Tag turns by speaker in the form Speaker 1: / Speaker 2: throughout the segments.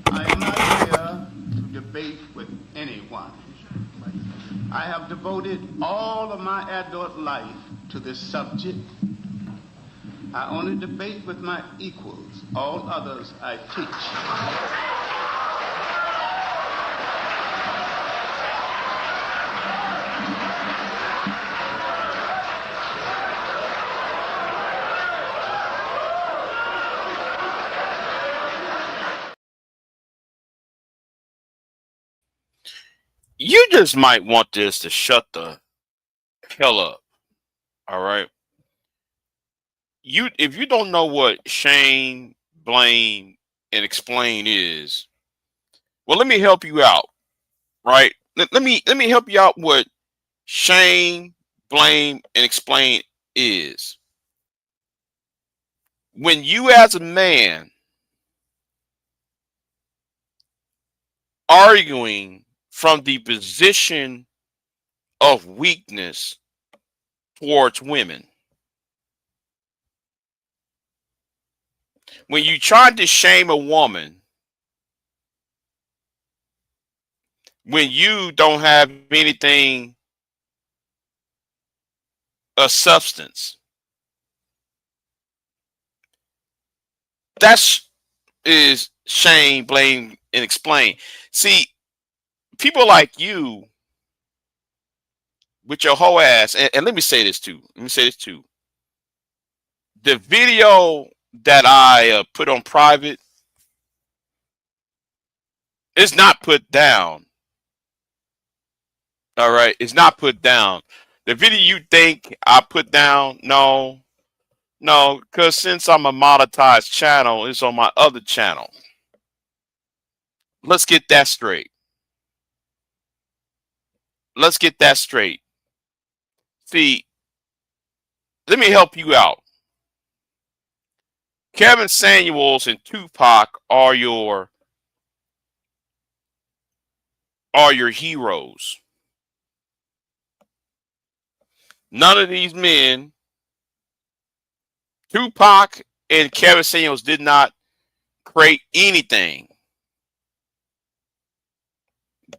Speaker 1: I am not here to debate with anyone. I have devoted all of my adult life to this subject. I only debate with my equals. All others I teach.
Speaker 2: You just might want this to shut the hell up. All right. If you don't know what shame, blame, and explain is, well, let me help you out. Right. Let me help you out what shame, blame, and explain is. When you as a man arguing from the position of weakness towards women, when you try to shame a woman when you don't have anything of substance, that's is shame, blame, and explain. See, people like you with your whole ass, and let me say this too. Let me say this too. The video that I put on private is not put down. All right, it's not put down. The video you think I put down, no, no, because since I'm a monetized channel, it's on my other channel. Let's get that straight. Let's get that straight. See, let me help you out. Kevin Samuels and Tupac are your heroes. None of these men, Tupac and Kevin Samuels, did not create anything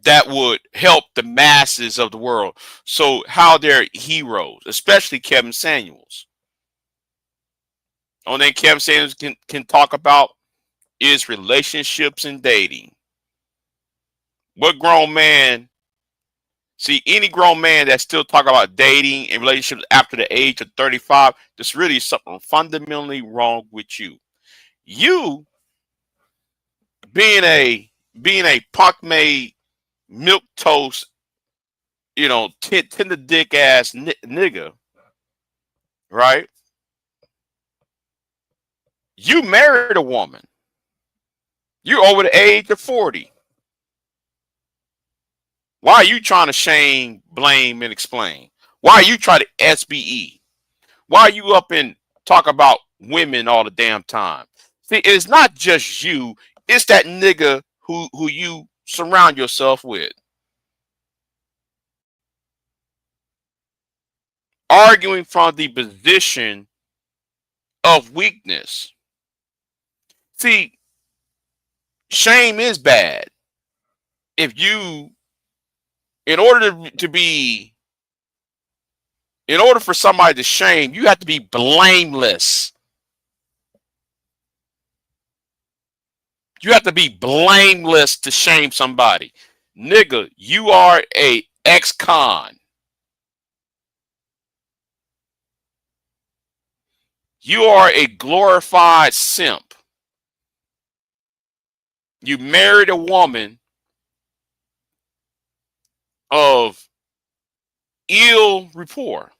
Speaker 2: that would help the masses of the world. So how they're heroes, especially Kevin Samuels. Only thing Kevin Samuels can talk about is relationships and dating. What grown man, see, any grown man that still talk about dating and relationships after the age of 35, there's really something fundamentally wrong with you. You being a punk made milk toast, tender dick ass nigga, right? You married a woman. You're over the age of 40. Why are you trying to shame, blame, and explain? Why are you trying to SBE? Why are you up and talk about women all the damn time? See, it's not just you. It's that nigga who you surround yourself with. Arguing from the position of weakness. See, shame is bad. If you, in order for somebody to shame, you have to be blameless. You have to be blameless to shame somebody. Nigga, you are a ex-con. You are a glorified simp. You married a woman of ill rapport.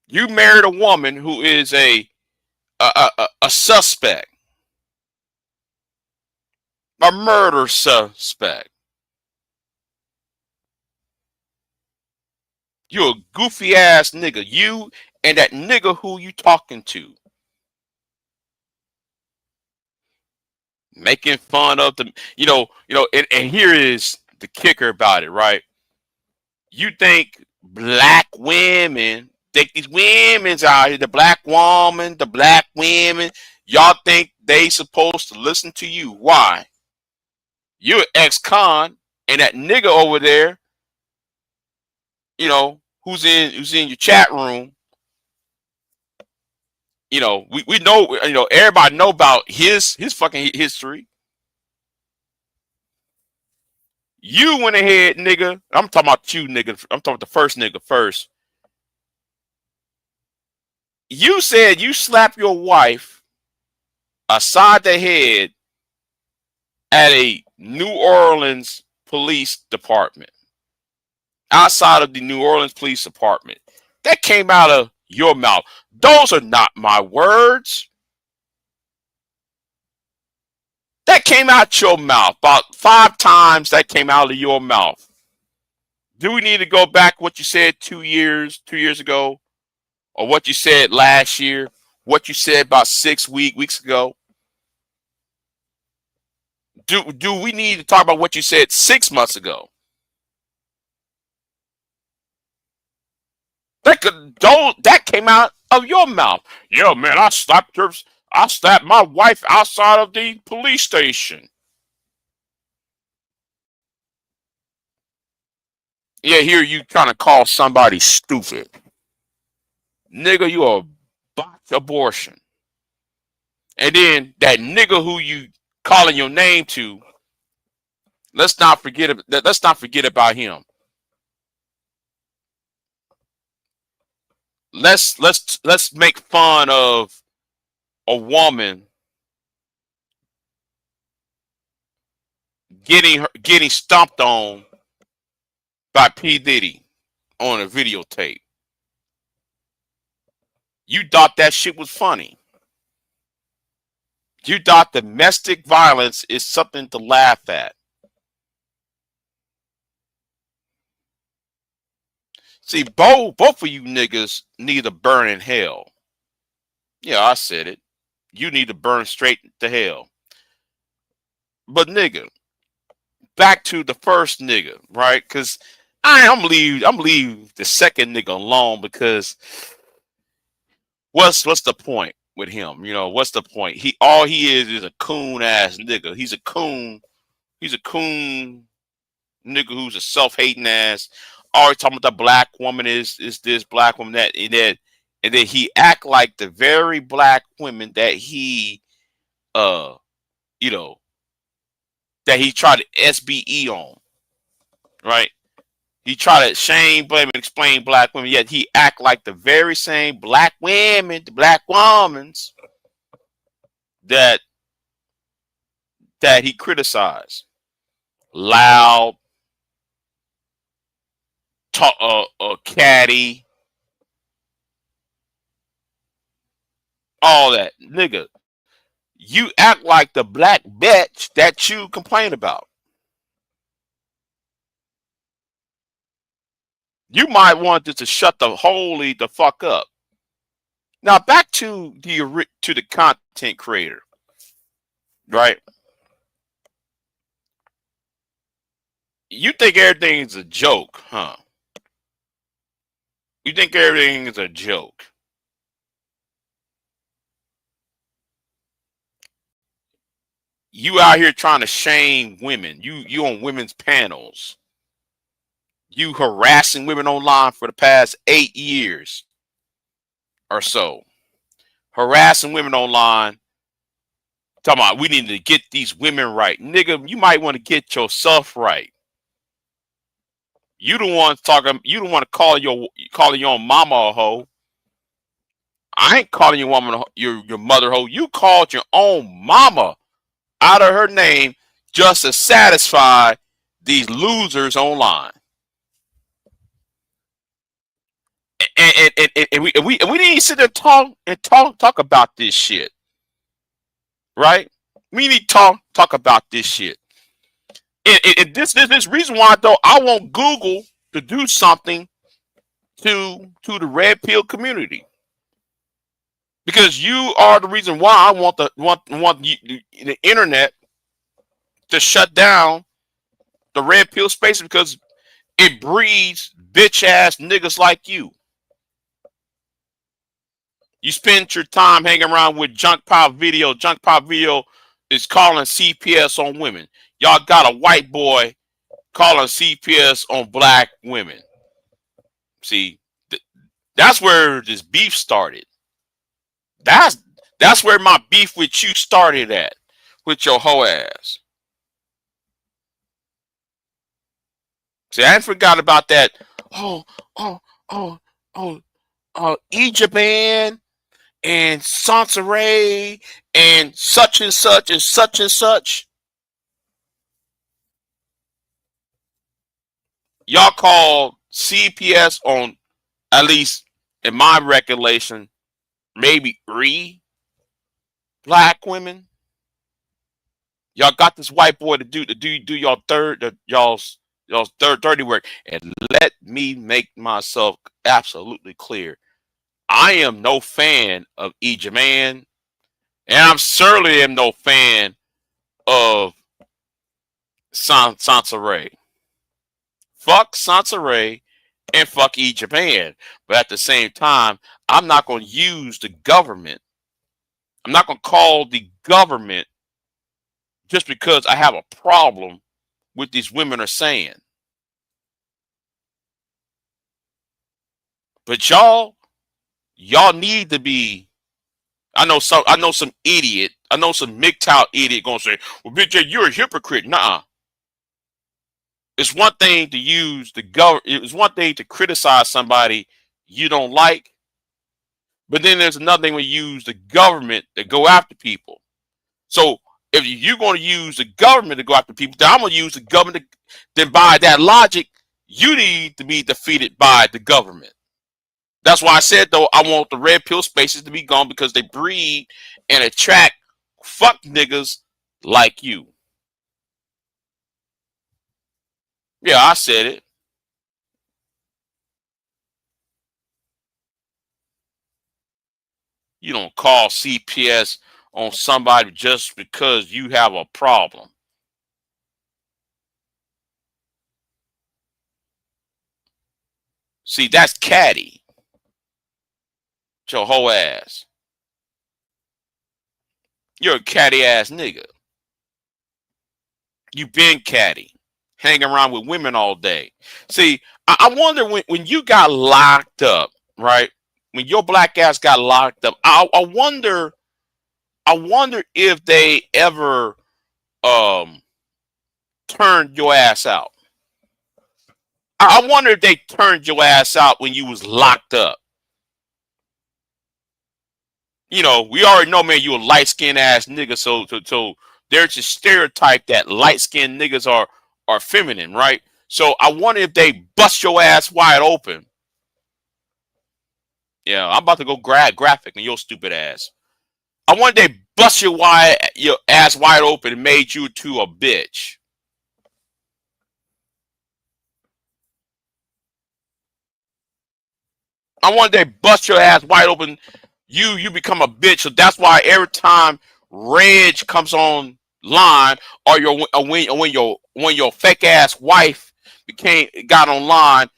Speaker 2: You married a woman who is a suspect, a murder suspect. You're a goofy ass nigga. You and that nigga who you talking to. Making fun of them, and here is the kicker about it, right? You think black women, think these women's out here, the black woman, the black women, Y'all think they supposed to listen to you? Why? You're an ex-con, and that nigga over there, who's in your chat room, we know, everybody know about his fucking history. You went ahead, nigga. I'm talking about you, nigga. I'm talking about the first nigga first. You said you slapped your wife aside the head at a New Orleans police department. Outside of the New Orleans police department. That came out of your mouth. Those are not my words. That came out your mouth. About 5 times that came out of your mouth. Do we need to go back what you said 2 years ago? Or what you said last year? What you said about 6 weeks ago? Do we need to talk about what you said 6 months ago? That came out of your mouth. Yeah, man, I slapped my wife outside of the police station. Yeah, here you trying to call somebody stupid. Nigga, you a botch abortion. And then that nigga who you calling your name to, let's not forget about him. Let's make fun of a woman getting stomped on by P. Diddy on a videotape. You thought that shit was funny. You thought domestic violence is something to laugh at. See, both of you niggas need to burn in hell. Yeah, I said it. You need to burn straight to hell. But nigga, back to the first nigga, right? Because I'm leave the second nigga alone, because what's the point with him? What's the point? All he is a coon ass nigga. He's a coon nigga who's a self-hating ass. Always talking about the black woman is this, black woman that, and then he act like the very black women that he that he tried to SBE on, right? He tried to shame, blame, and explain black women, yet he act like the very same black women, the black womans that he criticized. Loud, catty, all that. Nigga, you act like the black bitch that you complain about. You might want this to shut the fuck up. Now back to the content creator, right? You think everything is a joke, huh? You think everything is a joke. You out here trying to shame women. You on women's panels. You harassing women online for the past 8 years or so. Harassing women online. Talking about we need to get these women right. Nigga, you might want to get yourself right. You don't want to call your own mama a hoe. I ain't calling your woman your mother hoe. You called your own mama out of her name just to satisfy these losers online. And we need to sit there talk about this shit, right? We need to talk about this shit. And this reason why though I want Google to do something to the red pill community, because you are the reason why I want the internet to shut down the red pill space, because it breeds bitch ass niggas like you. You spend your time hanging around with junk pop video. Junk pop video is calling CPS on women. Y'all got a white boy calling CPS on black women. See, that's where this beef started. That's that's where my beef with you started at, with your hoe ass. See, I forgot about that. Oh, oh, oh, oh, Egypt man and Sansaray and such and such and such and such. Y'all called CPS on, at least in my recollection, maybe 3 black women. Y'all got this white boy to do y'all y'all's third dirty work. And let me make myself absolutely clear. I am no fan of Egypt man, and I'm certainly am no fan of Sansaray. Fuck Sansaray and fuck Egypt man. But at the same time, I'm not going to use the government. I'm not going to call the government just because I have a problem with these women are saying. But y'all need to be. I know some idiot. I know some MGTOW idiot gonna say, "Well, Big J, you're a hypocrite." Nuh-uh. It's one thing to use the government. It's one thing to criticize somebody you don't like, but then there's another thing when you use the government to go after people. So if you're going to use the government to go after people, then I'm going to use the government. Then by that logic, you need to be defeated by the government. That's why I said, though, I want the red pill spaces to be gone, because they breed and attract fuck niggas like you. Yeah, I said it. You don't call CPS on somebody just because you have a problem. See, that's catty. Your whole ass. You're a catty ass nigga. You been catty. Hanging around with women all day. See, I wonder when you got locked up, right? When your black ass got locked up, I wonder if they ever turned your ass out. I wonder if they turned your ass out when you was locked up. You know, we already know, man, you a light-skinned ass nigga, so there's a stereotype that light-skinned niggas are feminine, right? So I wonder if they bust your ass wide open. Yeah, I'm about to go graphic on your stupid ass. I wonder if they bust your ass wide open and made you to a bitch. I wonder if they bust your ass wide open, you become a bitch. So that's why every time Reg comes online, or when your fake ass wife got online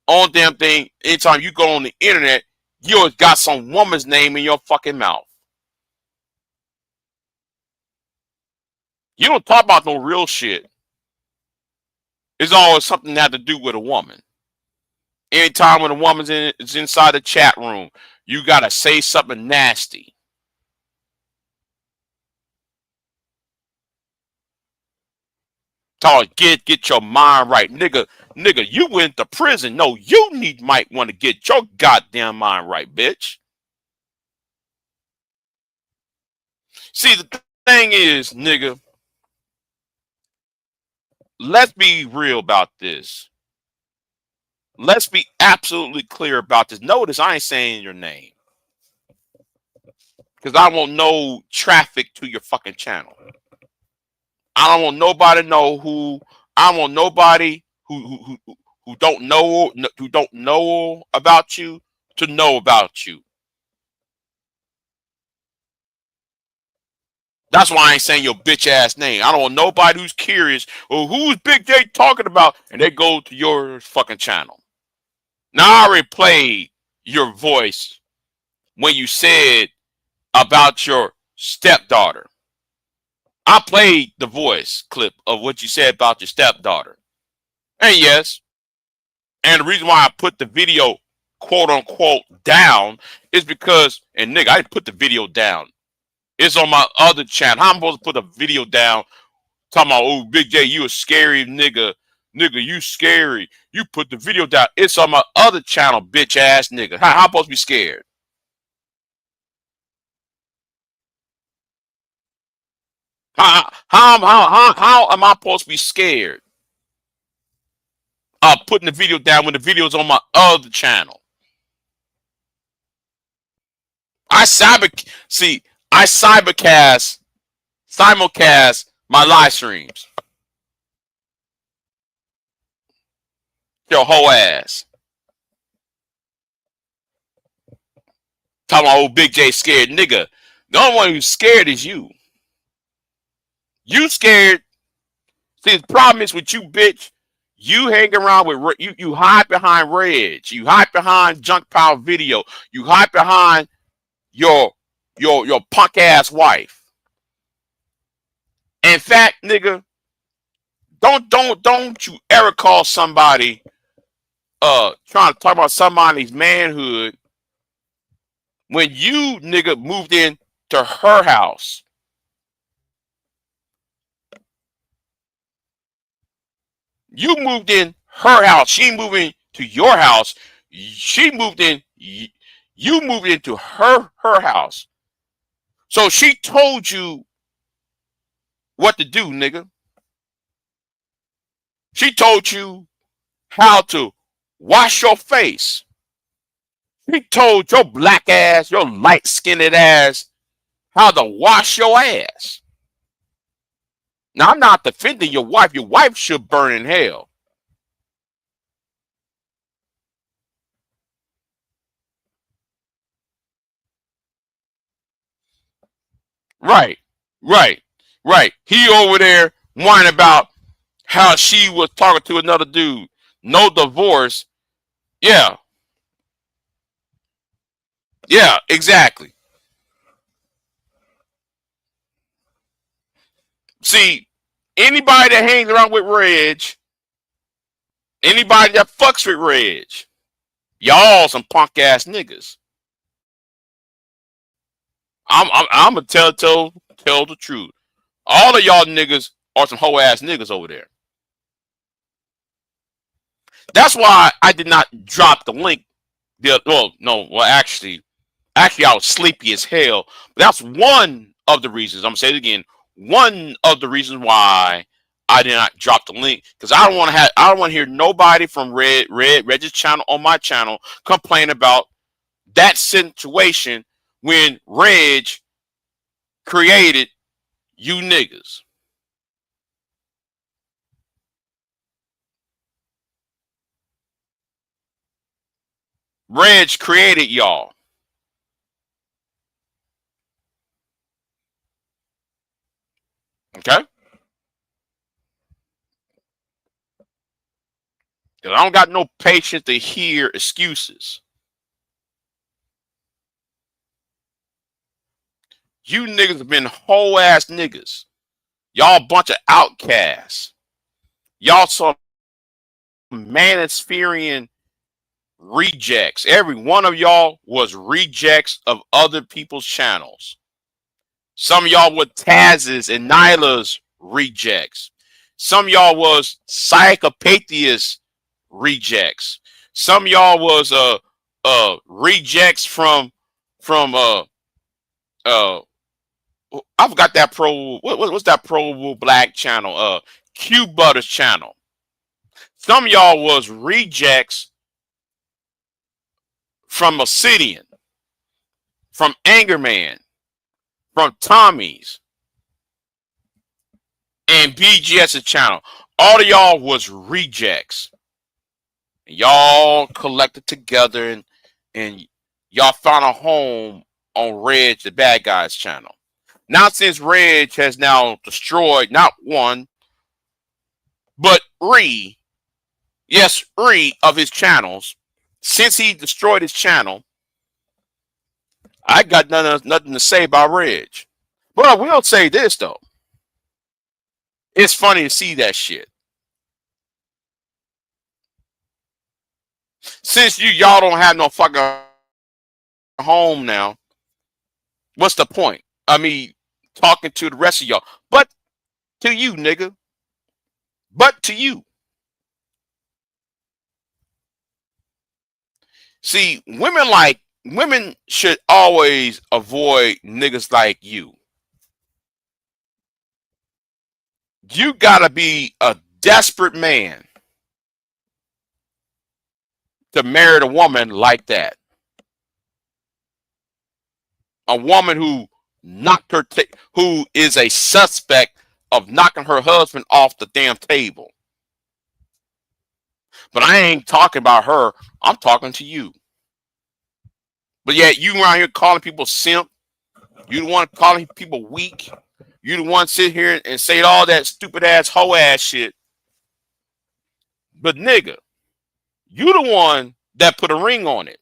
Speaker 2: on damn thing, anytime you go on the internet, you always got some woman's name in your fucking mouth. You don't talk about no real shit. It's always something that had to do with a woman. Anytime when a woman's is inside the chat room, you gotta say something nasty. Get your mind right, nigga. You went to prison. No, you might want to get your goddamn mind right, bitch. See, the thing is, nigga, let's be real about this. Let's be absolutely clear about this. Notice I ain't saying your name, because I want no traffic to your fucking channel. I don't want nobody to know who. I don't want nobody who don't know about you to know about you. That's why I ain't saying your bitch ass name. I don't want nobody who's curious, well, who's Big J talking about, and they go to your fucking channel. Now I already played your voice when you said about your stepdaughter. I played the voice clip of what you said about your stepdaughter. And yes, and the reason why I put the video quote unquote down is because, and nigga, I didn't put the video down. It's on my other channel. How am I supposed to put a video down talking about, oh, Big J, you a scary nigga. Nigga, you scary. You put the video down. It's on my other channel, bitch ass nigga. How am I supposed to be scared? How am I supposed to be scared of putting the video down when the video's on my other channel? I simulcast my live streams. Your whole ass. Talking about old Big J scared nigga. The only one who's scared is you. You scared. See, the problem is with you, bitch. You hang around with you hide behind Reg. You hide behind Junk Power Video. You hide behind your punk ass wife. In fact, nigga, don't you ever call somebody trying to talk about somebody's manhood when you, nigga, moved in to her house. You moved in her house. She moved in to your house. She moved in. You moved into her house. So she told you what to do, nigga. She told you how to wash your face. She told your black ass, your light-skinned ass, how to wash your ass. Now, I'm not defending your wife. Your wife should burn in hell. Right. He over there whining about how she was talking to another dude. No divorce. Yeah, exactly. See, anybody that hangs around with Reg, anybody that fucks with Reg, y'all some punk ass niggas. I'm gonna tell the truth. All of y'all niggas are some hoe ass niggas over there. That's why I did not drop the link. Actually, I was sleepy as hell. But that's one of the reasons. I'm gonna say it again. One of the reasons why I did not drop the link, because I don't want to hear nobody from Reg's channel on my channel complain about that situation when Reg created you niggas. Reg created y'all. Okay? Because I don't got no patience to hear excuses. You niggas have been whole ass niggas. Y'all a bunch of outcasts. Y'all some manospherian rejects. Every one of y'all was rejects of other people's channels. Some of y'all were Taz's and Nyla's rejects. Some of y'all was Psychopathia rejects. Some of y'all was rejects from I forgot that what's that pro black channel? Q Butter's channel. Some of y'all was rejects from Obsidian, from Angerman, from Tommy's, and BGS's channel. All of y'all was rejects. Y'all collected together and y'all found a home on Reg the Bad Guy's channel. Now, since Reg has now destroyed not one, but three of his channels, since he destroyed his channel, I got nothing to say about Reg. But I will say this though. It's funny to see that shit. Since y'all don't have no fucking home now, what's the point? I mean, talking to the rest of y'all. But to you, nigga. But to you. See, women should always avoid niggas like you. You gotta be a desperate man to marry a woman like that. A woman who who is a suspect of knocking her husband off the damn table. But I ain't talking about her. I'm talking to you. But yet you around here calling people simp. You the one calling people weak. You the one sit here and say all that stupid ass hoe ass shit. But nigga, you the one that put a ring on it.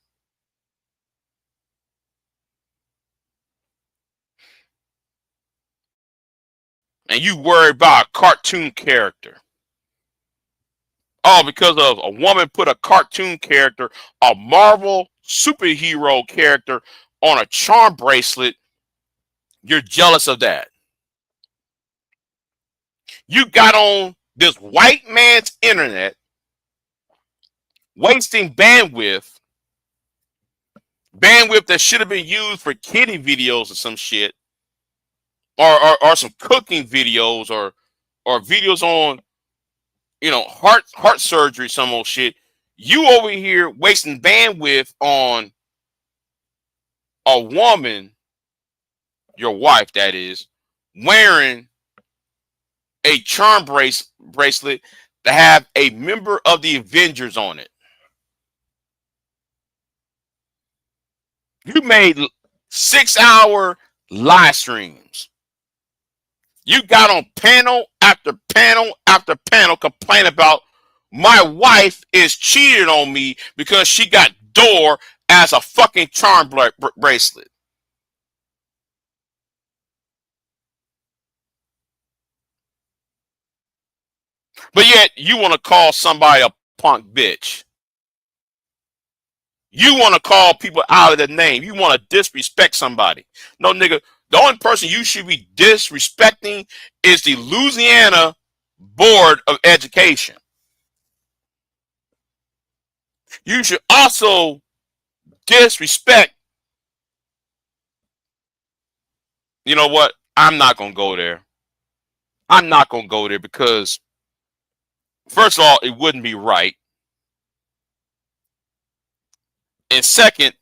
Speaker 2: And you worry about a cartoon character. Oh, because of a woman put a cartoon character, a Marvel superhero character on a charm bracelet, you're jealous of that. You got on this white man's internet, wasting bandwidth that should have been used for kiddie videos or some shit, or some cooking videos, or videos on, you know, heart surgery, some old shit. You over here wasting bandwidth on a woman, your wife that is, wearing a charm bracelet that have a member of the Avengers on it. You made 6-hour live streams. You got on panel after panel after panel complaining about my wife is cheating on me because she got door as a fucking charm bracelet. But yet you want to call somebody a punk bitch. You want to call people out of their name. You want to disrespect somebody. No, nigga, the only person you should be disrespecting is the Louisiana Board of Education. You should also disrespect. You know what? I'm not going to go there. I'm not going to go there because, first of all, it wouldn't be right. And second,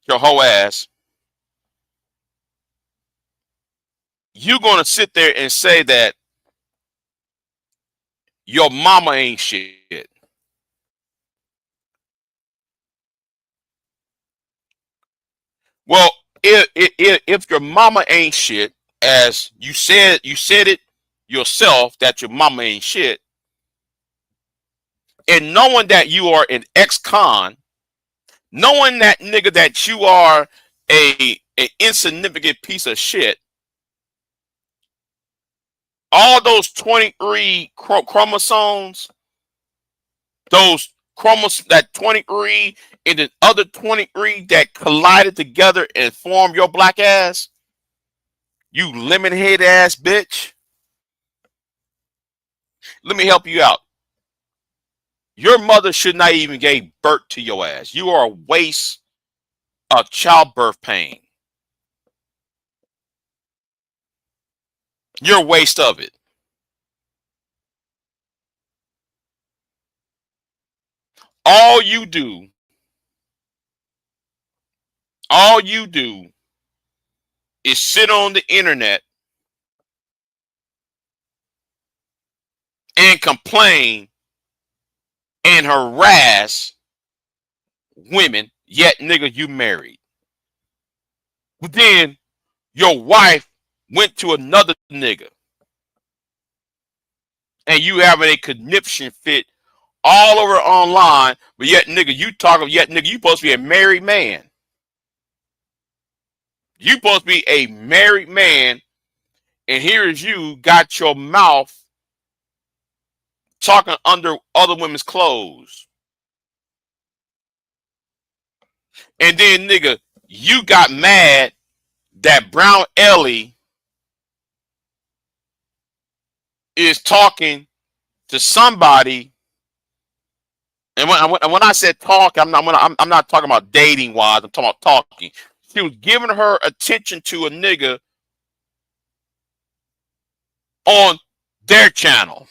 Speaker 2: your whole ass, you're going to sit there and say that your mama ain't shit. Well, if your mama ain't shit, as you said it yourself that your mama ain't shit, and knowing that you are an ex-con, knowing that nigga that you are an insignificant piece of shit, all those 23 chromosomes, that 23 and the other 23 that collided together and formed your black ass, you lemon head ass bitch. Let me help you out. Your mother should not even give birth to your ass. You are a waste of childbirth pain. You're a waste of it. All you do is sit on the internet and complain and harass women, yet nigga, you married. But then your wife went to another nigga and you having a conniption fit all over online, but yet nigga, you supposed to be a married man. You supposed to be a married man, and here is you got your mouth talking under other women's clothes. And then, nigga, you got mad that Brown Ellie is talking to somebody. And when I said talk, I'm not talking about dating wise. I'm talking about talking. She was giving her attention to a nigga on their channel.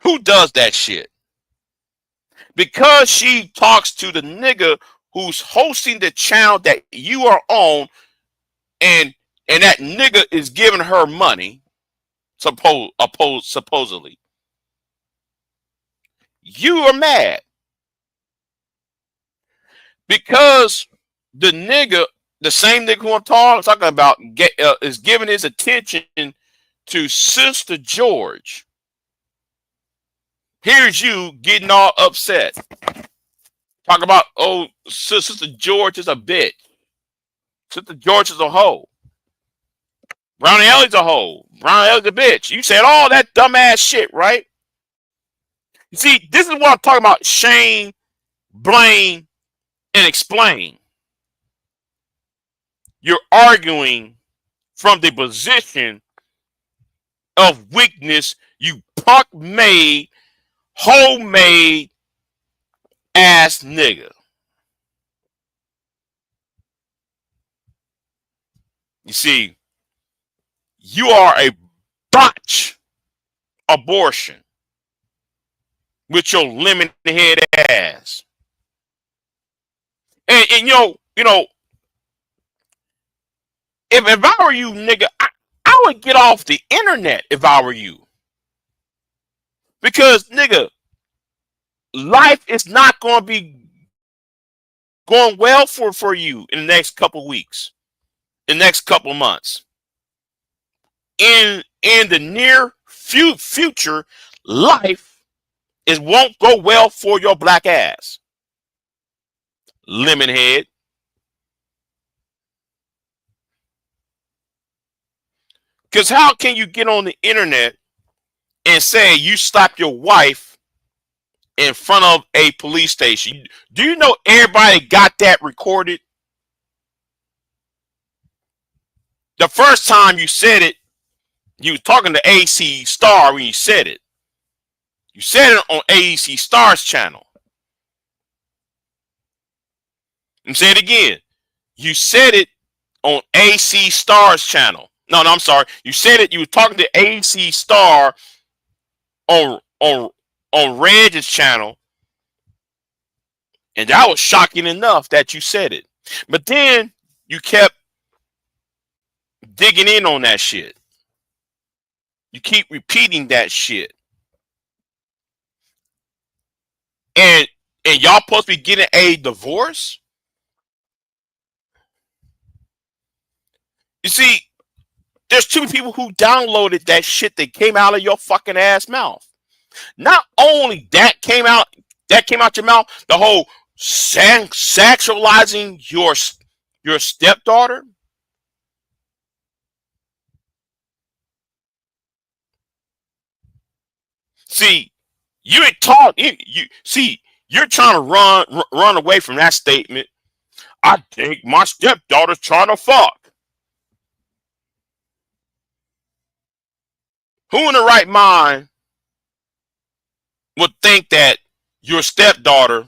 Speaker 2: Who does that shit? Because she talks to the nigga who's hosting the channel that you are on, and that nigga is giving her money, supposedly. You are mad because the nigga, the same nigga who I'm talking about, is giving his attention to Sister George. Here's you getting all upset. Talk about, oh, Sister George is a bitch. Sister George is a hoe. Brown Ellie's a hoe. Brown Ellie's a bitch. You said all that dumbass shit, right? You see, this is what I'm talking about. Shame, blame, and explain. You're arguing from the position of weakness, you punk-made, homemade ass nigga. You see, you are a botch abortion with your lemon head ass. And you know, if I were you, nigga, I would get off the internet if I were you. Because, nigga, life is not going to be going well for you in the next couple weeks, the next couple months. In the near future, life won't go well for your black ass. Lemon head. Because how can you get on the internet and say you slapped your wife in front of a police station? Do you know everybody got that recorded? The first time you said it, you was talking to AC Star when you said it. You said it on AC Star's channel. And say it again. You said it on AC Star's channel. No, I'm sorry. You said it. You were talking to AC Star on Reg's channel, and that was shocking enough that you said it. But then you kept digging in on that shit. You keep repeating that shit, and y'all supposed to be getting a divorce. You see, there's two people who downloaded that shit that came out of your fucking ass mouth. Not only that came out your mouth, the whole sexualizing your stepdaughter. See, you ain't taught. You see, you're trying to run away from that statement. I think my stepdaughter's trying to fuck. Who in the right mind would think that your stepdaughter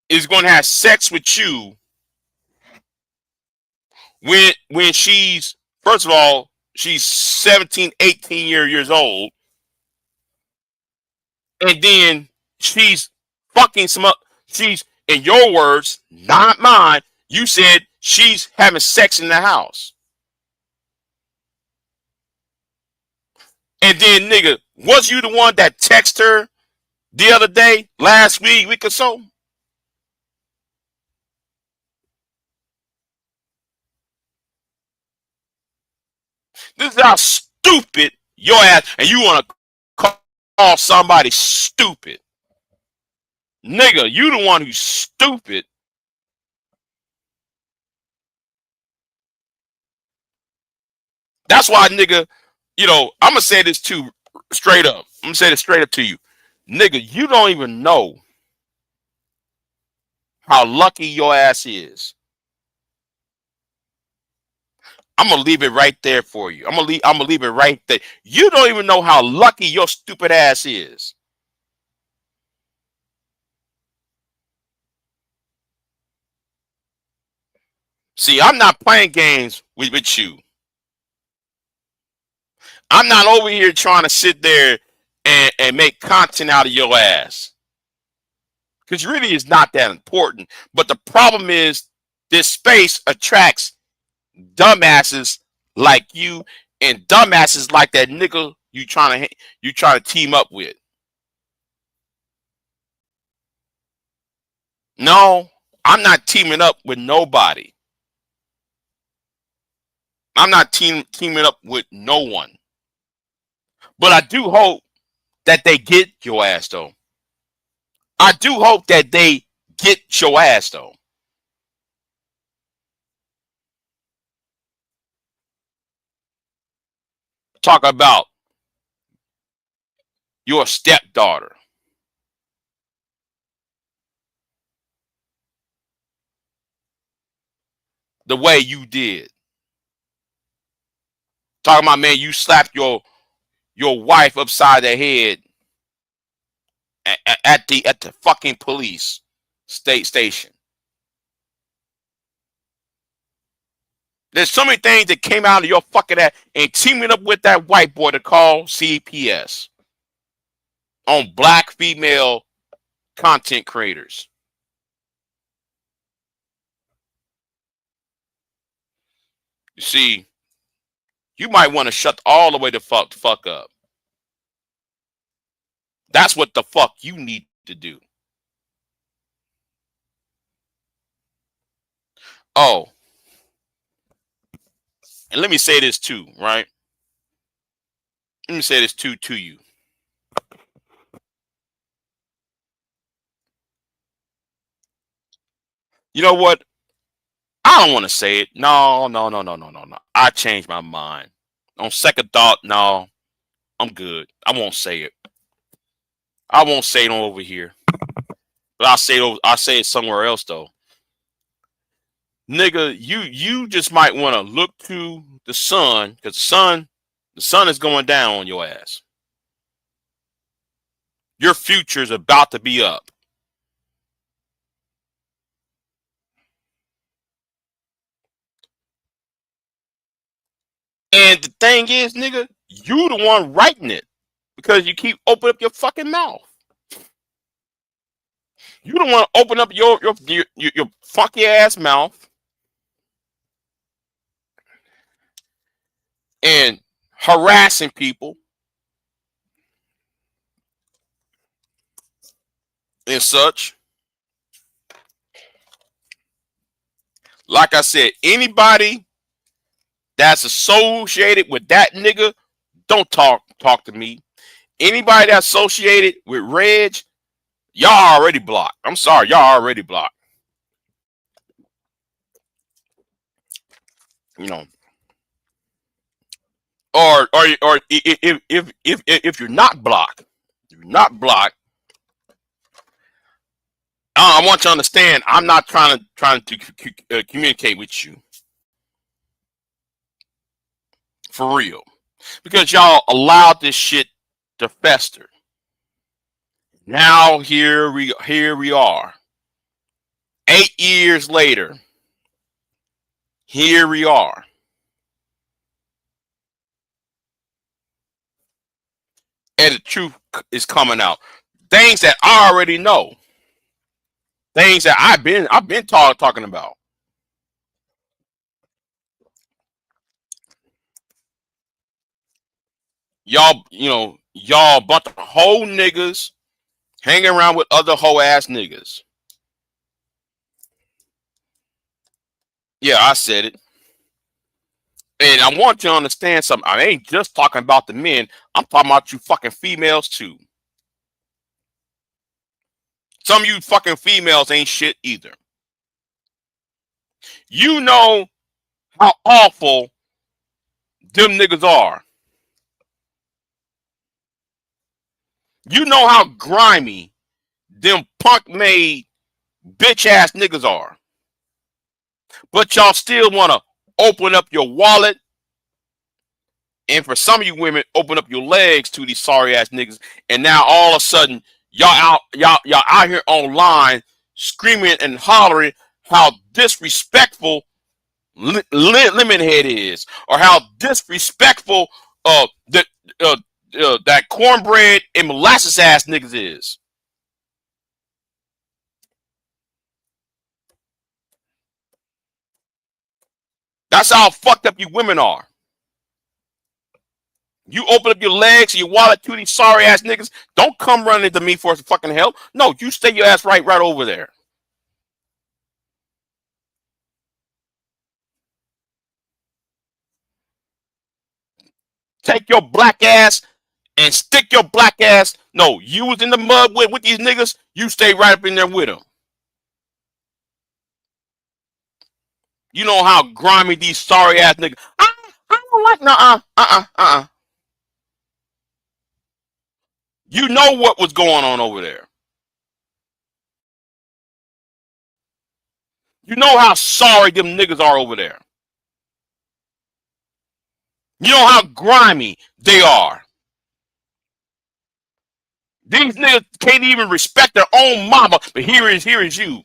Speaker 2: is going to have sex with you when she's, first of all, she's 17, 18 years old, and then she's fucking she's, in your words, not mine, you said she's having sex in the house. And then, nigga, was you the one that texted her the other day, last week or so? This is how stupid your ass, and you want to call somebody stupid. Nigga, you the one who's stupid That's why, nigga, you know, I'm gonna say this too straight up. I'm gonna say this straight up to you. Nigga, you don't even know how lucky your ass is. I'm gonna leave it right there for you. I'm gonna leave it right there. You don't even know how lucky your stupid ass is. See, I'm not playing games with you. I'm not over here trying to sit there and make content out of your ass. Because really it's not that important. But the problem is this space attracts dumbasses like you and dumbasses like that nigga you trying to team up with. No, I'm not teaming up with nobody. I'm not teaming up with no one. But I do hope that they get your ass though. I do hope that they get your ass though. Talk about your stepdaughter. The way you did. Talking about, man, you slapped your wife upside the head at the fucking police station. There's so many things that came out of your fucking ass and teaming up with that white boy to call CPS on black female content creators. You see, you might want to shut all the way the fuck up. That's what the fuck you need to do. Oh, and let me say this too, right? Let me say this too to you. You know what? I don't want to say it. No, no, no, no, no, no, no. I changed my mind. On second thought, no, I'm good. I won't say it. I won't say it over here. But I'll say it somewhere else though. Nigga, you just might want to look to the sun, because the sun is going down on your ass. Your future is about to be up. And the thing is, nigga, you the one writing it because you keep opening up your fucking mouth. You don't want to open up your funky ass mouth and harassing people and such. Like I said, anybody that's associated with that nigga, don't talk to me. Anybody that's associated with Reg, y'all already blocked. I'm sorry, y'all already blocked. You know, or if you're not blocked, I want you to understand. I'm not trying to communicate with you for real, because y'all allowed this shit to fester. Now here we are. 8 years later, here we are. And the truth is coming out. Things that I already know. Things that I've been talking about. Y'all, y'all bunch of whole niggas hanging around with other hoe ass niggas. Yeah, I said it. And I want you to understand something. I ain't just talking about the men. I'm talking about you fucking females too. Some of you fucking females ain't shit either. You know how awful them niggas are. You know how grimy them punk made bitch ass niggas are. But y'all still want to open up your wallet, and for some of you women, open up your legs to these sorry ass niggas. And now all of a sudden, y'all out here online screaming and hollering how disrespectful Lemon Head is, or how disrespectful that cornbread and molasses ass niggas is. That's how fucked up you women are. You open up your legs, your wallet to these sorry ass niggas. Don't come running to me for some fucking help. No, you stay your ass right over there. Take your black ass and stick your black ass. No, you was in the mud with these niggas. You stay right up in there with them. You know how grimy these sorry ass niggas. I don't like You know what was going on over there. You know how sorry them niggas are over there. You know how grimy they are. These niggas can't even respect their own mama, but here is you.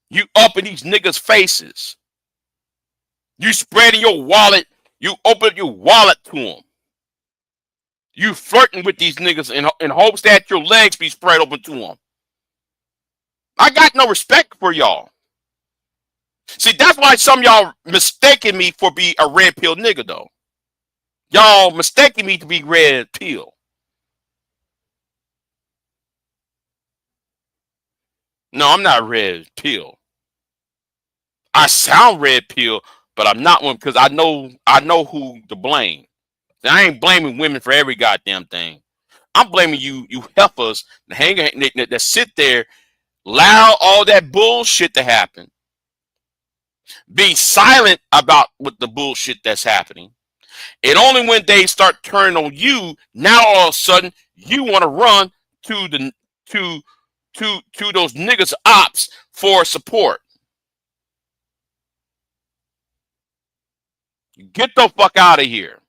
Speaker 2: You up in these niggas' faces. You spreading your wallet. You open your wallet to them. You flirting with these niggas in hopes that your legs be spread open to them. I got no respect for y'all. See, that's why some of y'all mistaking me for be a red pill nigga, though. Y'all mistaking me to be red pill. No, I'm not red pill. I sound red pill, but I'm not one because I know who to blame. I ain't blaming women for every goddamn thing. I'm blaming you heifers that sit there, allow all that bullshit to happen. Be silent about what the bullshit that's happening. And only when they start turning on you, now all of a sudden you want to run to those niggas ops for support. Get the fuck out of here.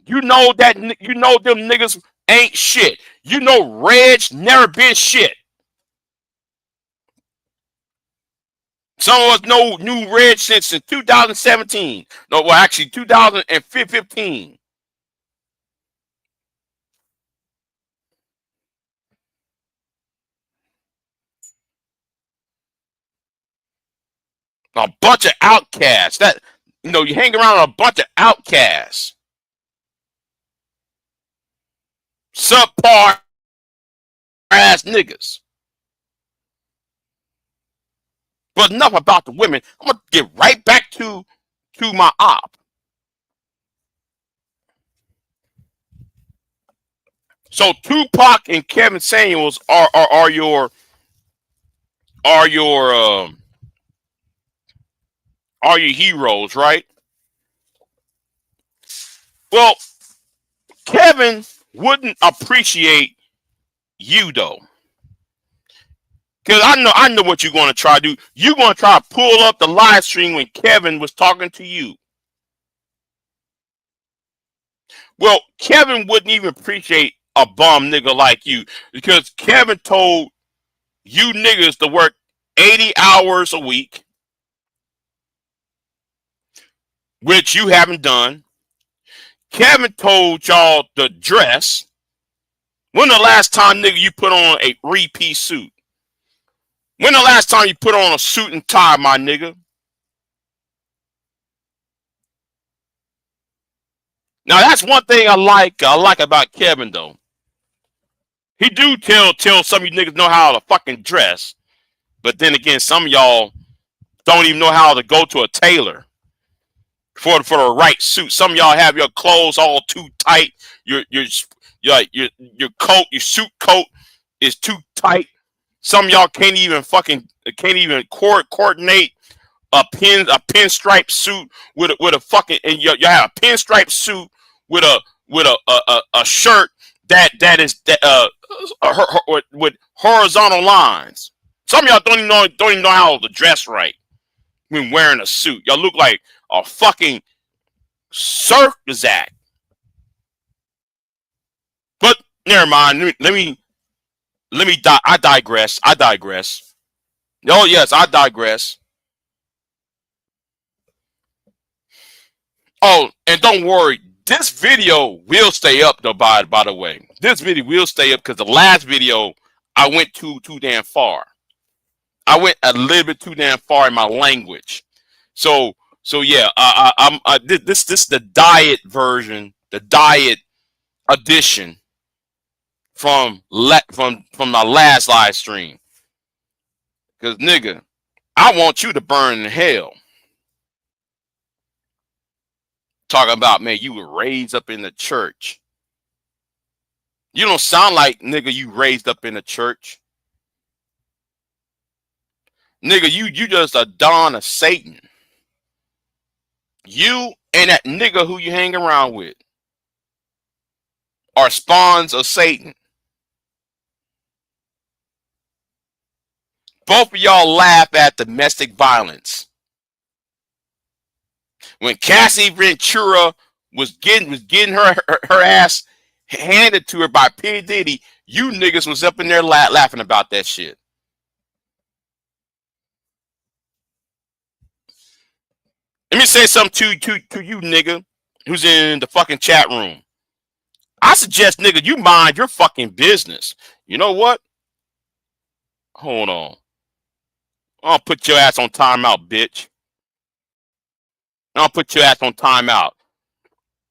Speaker 2: You know them niggas ain't shit. You know Reg's never been shit. Some of us knew Reg since 2017. No, well, actually 2015. A bunch of outcasts. You hang around with a bunch of outcasts. Subpar ass niggas. But enough about the women. I'm gonna get right back to my op. So Tupac and Kevin Samuels are your heroes, right? Well, Kevin wouldn't appreciate you though. Because I know what you're going to try to do. You're going to try to pull up the live stream when Kevin was talking to you. Well, Kevin wouldn't even appreciate a bum nigga like you. Because Kevin told you niggas to work 80 hours a week. Which you haven't done. Kevin told y'all to dress. When the last time, nigga, you put on a three-piece suit? When the last time you put on a suit and tie, my nigga? Now that's one thing I like about Kevin though. He do tell some of you niggas know how to fucking dress, but then again, some of y'all don't even know how to go to a tailor for the right suit. Some of y'all have your clothes all too tight. Your coat, your suit coat is too tight. Some of y'all can't even coordinate a pinstripe suit with a fucking, and you have a pinstripe suit with a shirt that is with horizontal lines. Some of y'all don't even know how to dress right when wearing a suit. Y'all look like a fucking circus act. But never mind. I digress. Oh yes, I digress. Oh, and don't worry, this video will stay up though, by the way. This video will stay up because the last video I went too damn far. I went a little bit too damn far in my language. So yeah, this is the diet version, the diet edition from my last live stream. Cause nigga, I want you to burn in hell. Talking about, man, you were raised up in the church. You don't sound like, nigga, you raised up in the church. Nigga, you just a don of Satan. You and that nigga who you hang around with are spawns of Satan. Both of y'all laugh at domestic violence. When Cassie Ventura was getting her ass handed to her by P. Diddy, you niggas was up in there laughing about that shit. Let me say something to you, nigga, who's in the fucking chat room. I suggest, nigga, you mind your fucking business. You know what? Hold on. I'll put your ass on timeout, bitch. I'll put your ass on timeout.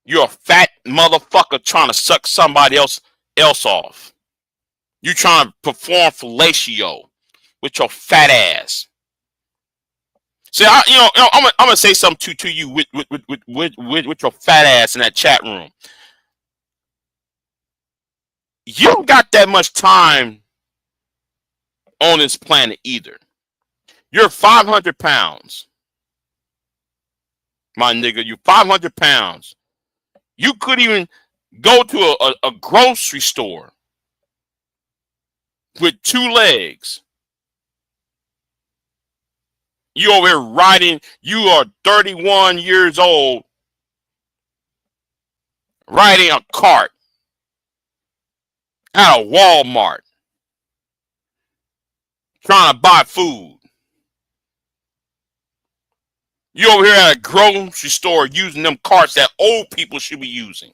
Speaker 2: You're a fat motherfucker trying to suck somebody else off. You trying to perform fellatio with your fat ass. See, I'm gonna say something to you with your fat ass in that chat room. You don't got that much time on this planet either. You're 500 pounds. My nigga, you're 500 pounds. You could even go to a grocery store with 2 legs. You over here riding, you are 31 years old, riding a cart at a Walmart, trying to buy food. You over here at a grocery store using them carts that old people should be using.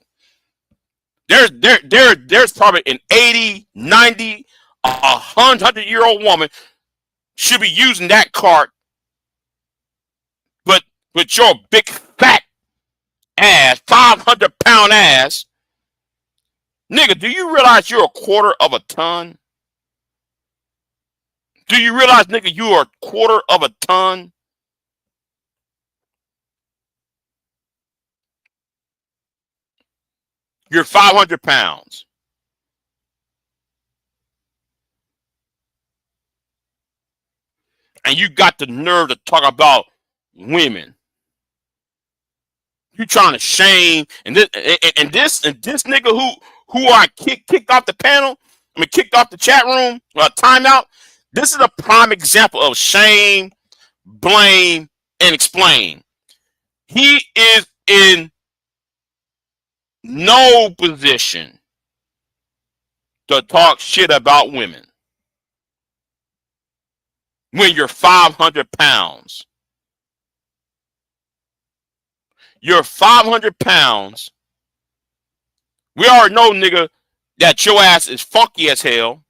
Speaker 2: There's probably an 80, 90, 100-year-old woman should be using that cart, but with your big fat ass, 500-pound ass, nigga, do you realize you're a quarter of a ton? Do you realize, nigga, you are a quarter of a ton? You're 500 pounds. And you got the nerve to talk about women. You trying to shame and this nigga who I kicked off the panel, kicked off the chat room, timeout. This is a prime example of shame, blame, and explain. He is in no position to talk shit about women when you're 500 pounds. You're 500 pounds. We already know, nigga, that your ass is funky as hell.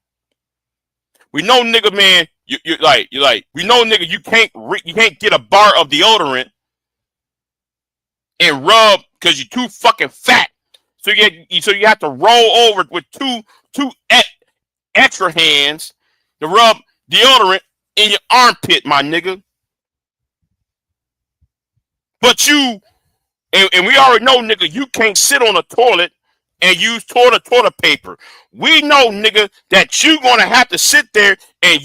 Speaker 2: We know, nigga, man, you're like, we know, nigga, you can't get a bar of deodorant and rub because you're too fucking fat. So you have to roll over with two extra hands to rub deodorant in your armpit, my nigga. But you, and we already know, nigga, you can't sit on a toilet and use toilet paper. We know, nigga, that you gonna have to sit there and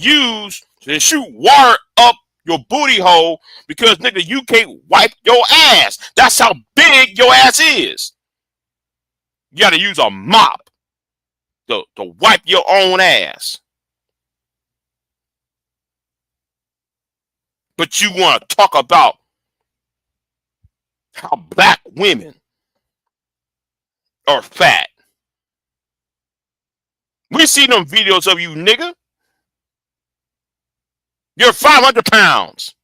Speaker 2: shoot water up your booty hole because, nigga, you can't wipe your ass. That's how big your ass is. You gotta use a mop to wipe your own ass. But you want to talk about how black women are fat. We see them videos of you, nigga. You're 500 pounds.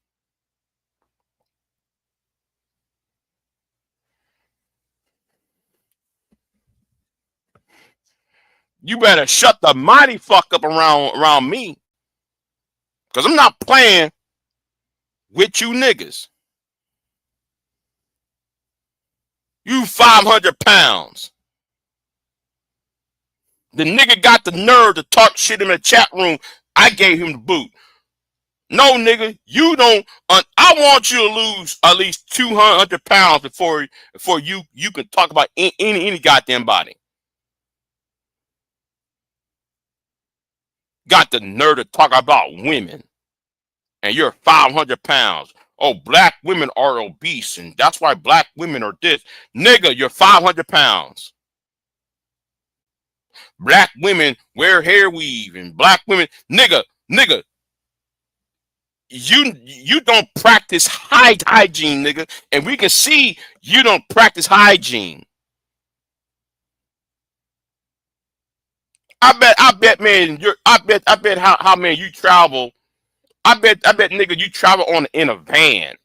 Speaker 2: You better shut the mighty fuck up around me. Because I'm not playing with you niggas. You 500 pounds. The nigga got the nerve to talk shit in the chat room. I gave him the boot. No, nigga, you don't. I want you to lose at least 200 pounds before you can talk about any goddamn body. Got the nerve to talk about women, and you're 500 pounds. Oh, black women are obese, and that's why black women are this. Nigga, you're 500 pounds. Black women wear hair weave, and black women, nigga, you don't practice hygiene, nigga, and we can see you don't practice hygiene. I bet, man, I bet how man you travel. I bet, nigga, you travel in a van.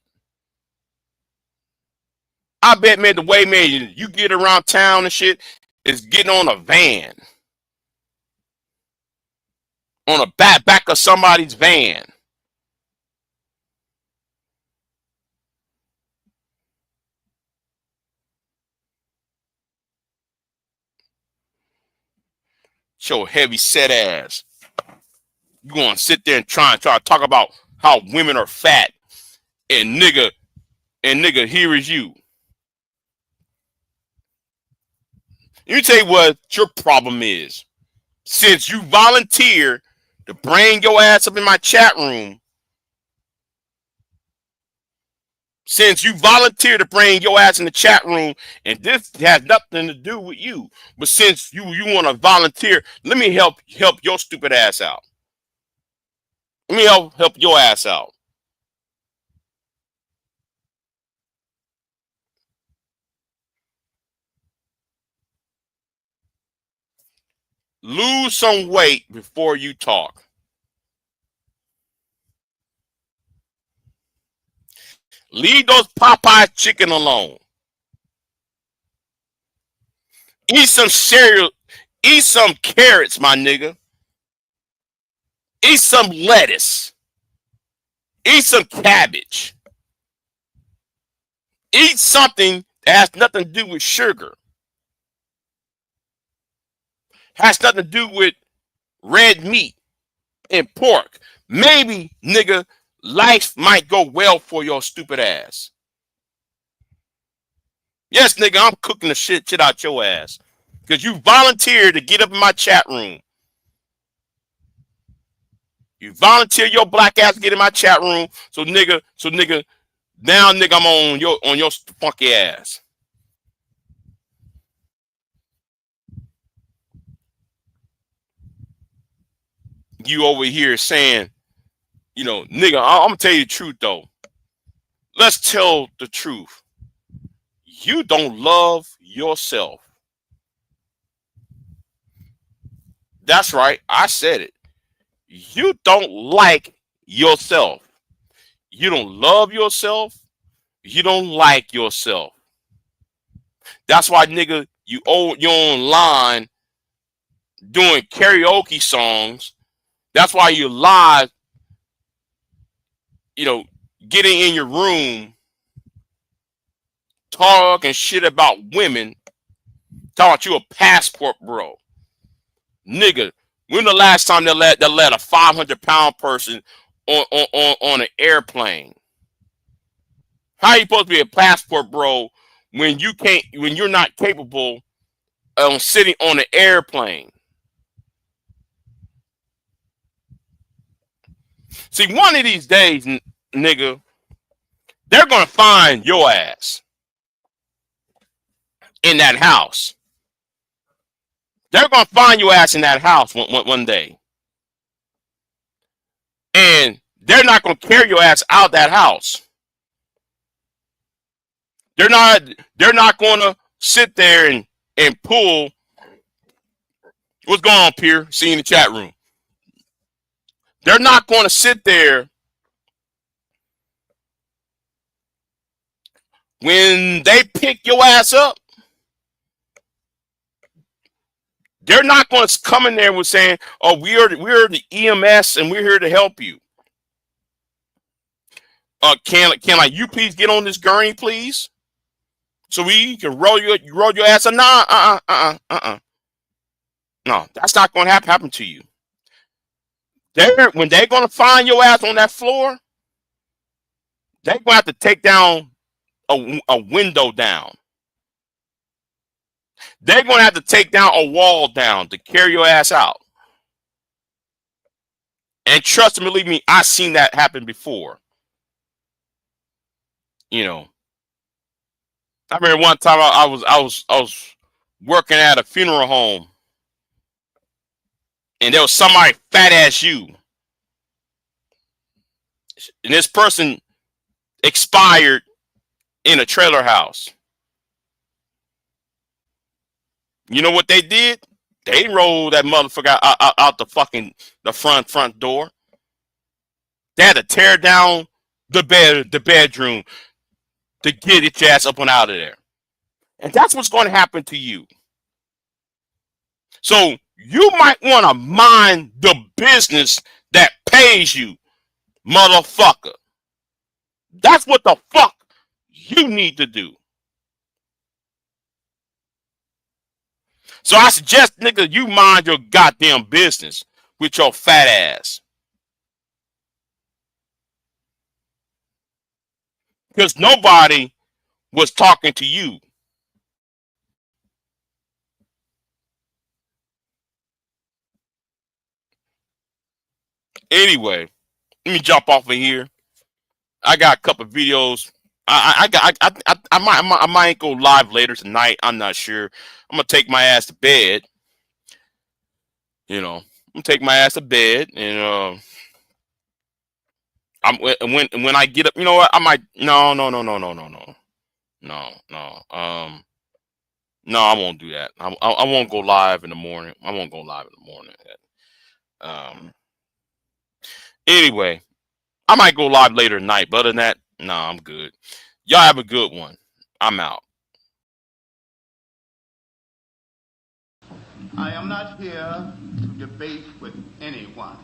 Speaker 2: I bet, man, the way, man, you get around town and shit is getting on a van. On a back of somebody's van. Show heavy set ass. You gonna sit there and try to talk about how women are fat, and nigga, here is you. Let me tell you what your problem is. Since you volunteer to bring your ass up in my chat room, since you volunteer to bring your ass in the chat room, and this has nothing to do with you, but since you want to volunteer, let me help your stupid ass out. Let me help your ass out. Lose some weight before you talk. Leave those Popeye chicken alone. Eat some cereal. Eat some carrots, my nigga. Eat some lettuce. Eat some cabbage. Eat something that has nothing to do with sugar. Has nothing to do with red meat and pork. Maybe, nigga, life might go well for your stupid ass. Yes, nigga, I'm cooking the shit out your ass. Because you volunteered to get up in my chat room. You volunteer your black ass to get in my chat room. So nigga, now nigga, I'm on your funky ass. You over here saying, you know, nigga, I'm gonna tell you the truth though. Let's tell the truth. You don't love yourself. That's right. I said it. You don't like yourself. You don't love yourself. You don't like yourself. That's why, nigga, you're online doing karaoke songs. That's why you're live, you know, getting in your room, talking shit about women, talking about you a passport bro. Nigga, when the last time they let a 500-pound person on an airplane? How are you supposed to be a passport bro when you're not capable sitting on an airplane. See, one of these days, nigga, they're gonna find your ass in that house. They're gonna find your ass in that house one day, and they're not gonna carry your ass out that house. They're not gonna sit there and pull. What's going on, Pierre? See you in the chat room. They're not gonna sit there when they pick your ass up. They're not going to come in there with saying, "Oh, we're the EMS and we're here to help you." Can like you please get on this gurney, please, so we can roll your ass? No, that's not going to happen to you. When they're going to find your ass on that floor, they're going to have to take down a window down. They're going to have to take down a wall down to carry your ass out. And trust me, believe me, I've seen that happen before. You know, I remember one time I was working at a funeral home, and there was somebody fat as you, and this person expired in a trailer house. You know what they did? They rolled that motherfucker out the front door. They had to tear down the bedroom to get your ass up and out of there. And that's what's going to happen to you. So you might want to mind the business that pays you, motherfucker. That's what the fuck you need to do. So I suggest, nigga, you mind your goddamn business with your fat ass. Because nobody was talking to you. Anyway, let me jump off of here. I got a couple of videos. I might go live later tonight. I'm not sure. I'm gonna take my ass to bed. You know, I'm gonna take my ass to bed, and when I get up, you know what? I might no. No, I won't do that. I won't go live in the morning. I won't go live in the morning. Anyway, I might go live later tonight, but other than that, no, I'm good. Y'all have a good one. I'm out.
Speaker 1: I am not here to debate with anyone.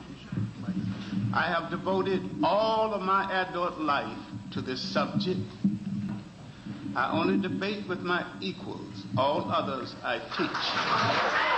Speaker 1: I have devoted all of my adult life to this subject. I only debate with my equals. All others I teach.